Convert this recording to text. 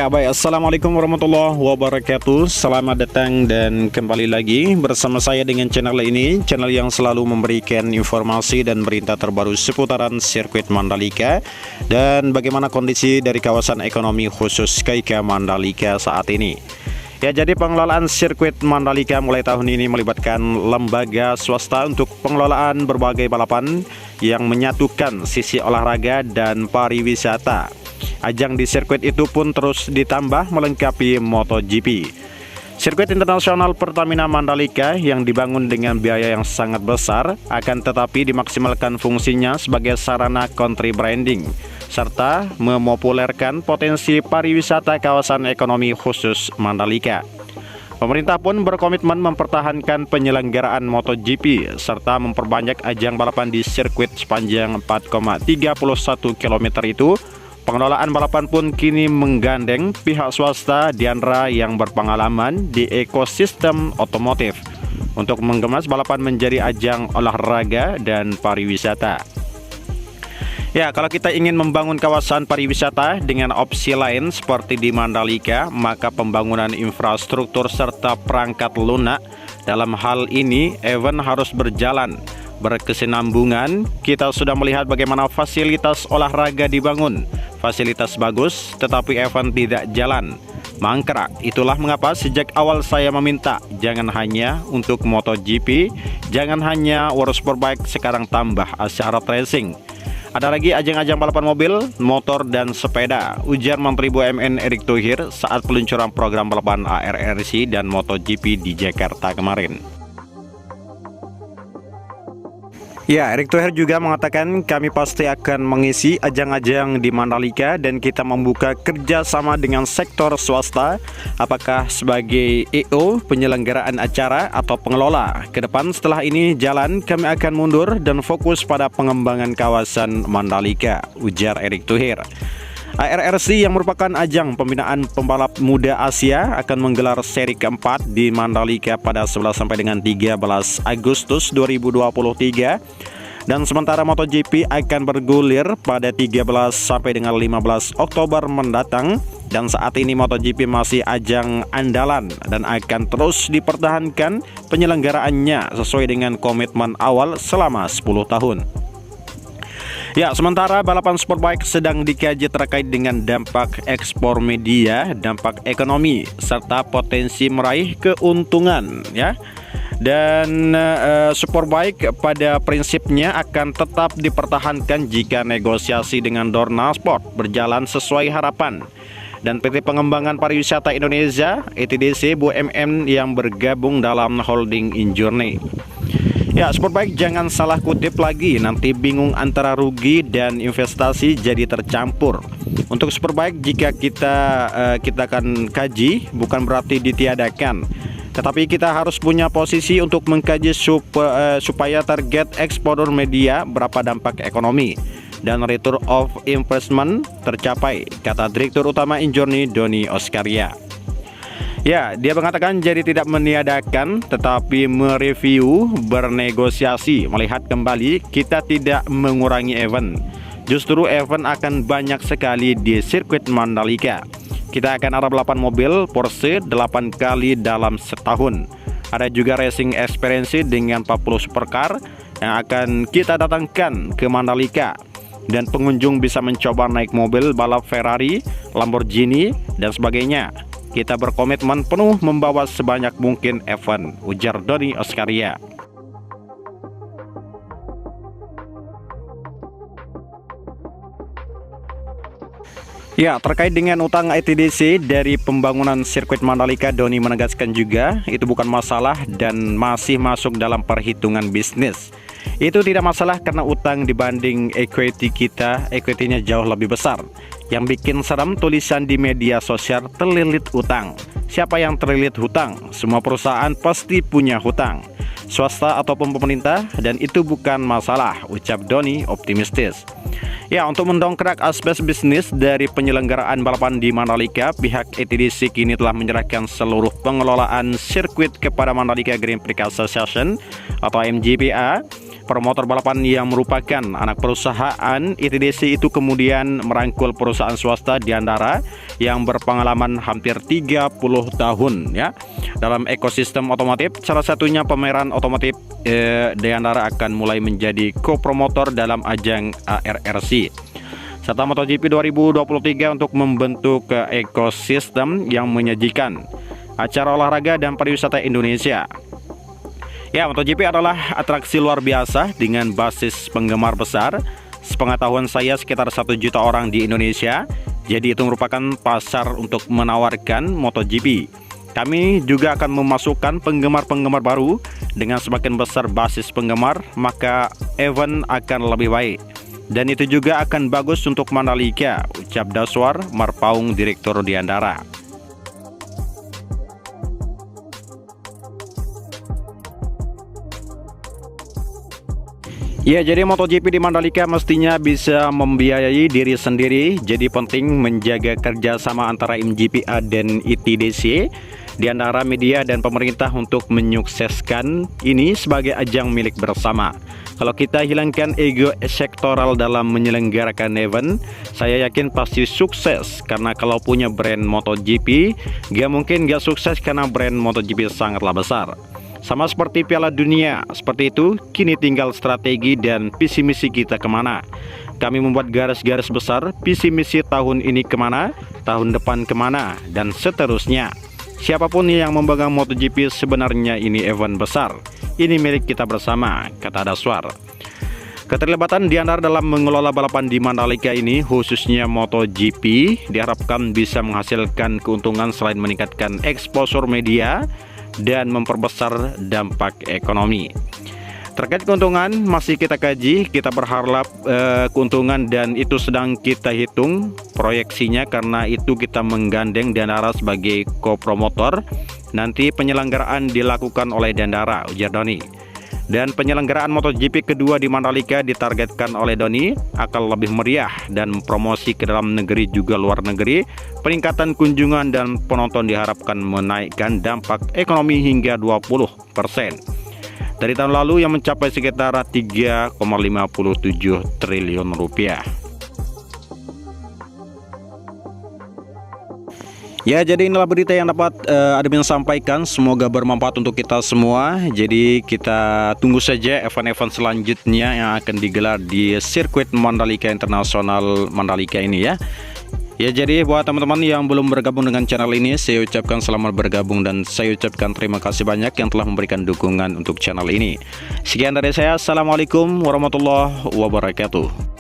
Ya baik, Assalamualaikum warahmatullahi wabarakatuh. Selamat datang dan kembali lagi bersama saya dengan channel ini, channel yang selalu memberikan informasi dan berita terbaru seputaran sirkuit Mandalika dan bagaimana kondisi dari kawasan ekonomi khusus KIK Mandalika saat ini. Ya, jadi pengelolaan sirkuit Mandalika mulai tahun ini melibatkan lembaga swasta untuk pengelolaan berbagai balapan yang menyatukan sisi olahraga dan pariwisata. Ajang di sirkuit itu pun terus ditambah melengkapi MotoGP. Sirkuit internasional Pertamina Mandalika yang dibangun dengan biaya yang sangat besar akan tetapi dimaksimalkan fungsinya sebagai sarana country branding serta memopulerkan potensi pariwisata kawasan ekonomi khusus Mandalika. Pemerintah pun berkomitmen mempertahankan penyelenggaraan MotoGP serta memperbanyak ajang balapan di sirkuit sepanjang 4,31 km itu. Pengelolaan balapan pun kini menggandeng pihak swasta Diandra yang berpengalaman di ekosistem otomotif untuk mengemas balapan menjadi ajang olahraga dan pariwisata. Ya, kalau kita ingin membangun kawasan pariwisata dengan opsi lain seperti di Mandalika, maka pembangunan infrastruktur serta perangkat lunak dalam hal ini event harus berjalan berkesinambungan. Kita sudah melihat bagaimana fasilitas olahraga dibangun, fasilitas bagus, tetapi event tidak jalan, mangkrak. Itulah mengapa sejak awal saya meminta jangan hanya untuk MotoGP, jangan hanya World Superbike, sekarang tambah acara racing. Ada lagi ajang-ajang balapan mobil, motor, dan sepeda, ujar Menteri BUMN Erick Thohir saat peluncuran program balapan ARRC dan MotoGP di Jakarta kemarin. Ya, Erick Thohir juga mengatakan kami pasti akan mengisi ajang-ajang di Mandalika dan kita membuka kerjasama dengan sektor swasta, apakah sebagai EO, penyelenggaraan acara, atau pengelola. Kedepan setelah ini jalan, kami akan mundur dan fokus pada pengembangan kawasan Mandalika, ujar Erick Thohir. ARRC yang merupakan ajang pembinaan pembalap muda Asia akan menggelar seri keempat di Mandalika pada 11 sampai dengan 13 Agustus 2023 dan sementara MotoGP akan bergulir pada 13 sampai dengan 15 Oktober mendatang. Dan saat ini MotoGP masih ajang andalan dan akan terus dipertahankan penyelenggaraannya sesuai dengan komitmen awal selama 10 tahun. Ya, sementara balapan Superbike sedang dikaji terkait dengan dampak ekspor media, dampak ekonomi, serta potensi meraih keuntungan, ya. Dan Superbike pada prinsipnya akan tetap dipertahankan jika negosiasi dengan Dorna Sport berjalan sesuai harapan. Dan PT Pengembangan Pariwisata Indonesia, ETDC BUMN yang bergabung dalam holding Injourney. Ya, Superbike jangan salah kutip lagi, nanti bingung antara rugi dan investasi jadi tercampur. Untuk Superbike jika kita akan kaji bukan berarti ditiadakan, tetapi kita harus punya posisi untuk mengkaji supaya target ekspor media berapa dampak ekonomi dan return of investment tercapai, kata Direktur Utama Injourney Doni Oskaria. Ya, dia mengatakan jadi tidak meniadakan tetapi mereview, bernegosiasi, melihat kembali kita tidak mengurangi event. Justru event akan banyak sekali di sirkuit Mandalika. Kita akan ada balapan mobil Porsche 8 kali dalam setahun. Ada juga racing experience dengan 40 supercar yang akan kita datangkan ke Mandalika. Dan pengunjung bisa mencoba naik mobil balap Ferrari, Lamborghini, dan sebagainya. Kita berkomitmen penuh membawa sebanyak mungkin event, ujar Doni Oskaria. Ya, terkait dengan utang ITDC dari pembangunan sirkuit Mandalika, Doni menegaskan juga itu bukan masalah dan masih masuk dalam perhitungan bisnis. Itu tidak masalah karena utang dibanding equity kita, equity-nya jauh lebih besar. Yang bikin serem tulisan di media sosial terlilit utang. Siapa yang terlilit hutang? Semua perusahaan pasti punya hutang, swasta ataupun pemerintah, dan itu bukan masalah, ucap Doni optimistis. Ya, untuk mendongkrak aspek bisnis dari penyelenggaraan balapan di Mandalika, pihak ETDC kini telah menyerahkan seluruh pengelolaan sirkuit kepada Mandalika Grand Prix Association atau MGPA Promotor balapan yang merupakan anak perusahaan ITDC itu kemudian merangkul perusahaan swasta di Andara yang berpengalaman hampir 30 tahun ya dalam ekosistem otomotif. Salah satunya pameran otomotif di Andara akan mulai menjadi co-promotor dalam ajang ARRC serta MotoGP 2023 untuk membentuk ekosistem yang menyajikan acara olahraga dan pariwisata Indonesia. Ya, MotoGP adalah atraksi luar biasa dengan basis penggemar besar. Sepengetahuan saya sekitar 1 juta orang di Indonesia. Jadi itu merupakan pasar untuk menawarkan MotoGP. Kami juga akan memasukkan penggemar-penggemar baru. Dengan semakin besar basis penggemar, maka event akan lebih baik. Dan itu juga akan bagus untuk Mandalika, ucap Daswar Marpaung, Direktur di Andara. Ya, jadi MotoGP di Mandalika mestinya bisa membiayai diri sendiri. Jadi penting menjaga kerjasama antara MGPA dan ITDC di antara media dan pemerintah untuk menyukseskan ini sebagai ajang milik bersama. Kalau kita hilangkan ego sektoral dalam menyelenggarakan event, saya yakin pasti sukses. Karena kalau punya brand MotoGP, gak mungkin gak sukses karena brand MotoGP sangatlah besar. Sama seperti Piala Dunia, seperti itu, kini tinggal strategi dan visi misi kita kemana. Kami membuat garis-garis besar, visi misi tahun ini kemana, tahun depan kemana, dan seterusnya. Siapapun yang memegang MotoGP sebenarnya ini event besar. Ini milik kita bersama, kata Daswar. Keterlibatan di Andara dalam mengelola balapan di Mandalika ini, khususnya MotoGP, diharapkan bisa menghasilkan keuntungan selain meningkatkan eksposur media dan memperbesar dampak ekonomi. Terkait keuntungan masih kita kaji, kita berharap keuntungan dan itu sedang kita hitung proyeksinya karena itu kita menggandeng Dandara sebagai co-promotor. Nanti penyelenggaraan dilakukan oleh Dandara, ujar Doni. Dan penyelenggaraan MotoGP kedua di Mandalika ditargetkan oleh Doni akan lebih meriah dan promosi ke dalam negeri juga luar negeri. Peningkatan kunjungan dan penonton diharapkan menaikkan dampak ekonomi hingga 20%. Dari tahun lalu yang mencapai sekitar 3,57 triliun rupiah. Ya, jadi inilah berita yang dapat admin sampaikan. Semoga bermanfaat untuk kita semua. Jadi kita tunggu saja event-event selanjutnya yang akan digelar di sirkuit Mandalika Internasional Mandalika ini ya. Ya, jadi buat teman-teman yang belum bergabung dengan channel ini, saya ucapkan selamat bergabung dan saya ucapkan terima kasih banyak yang telah memberikan dukungan untuk channel ini. Sekian dari saya, assalamualaikum warahmatullahi wabarakatuh.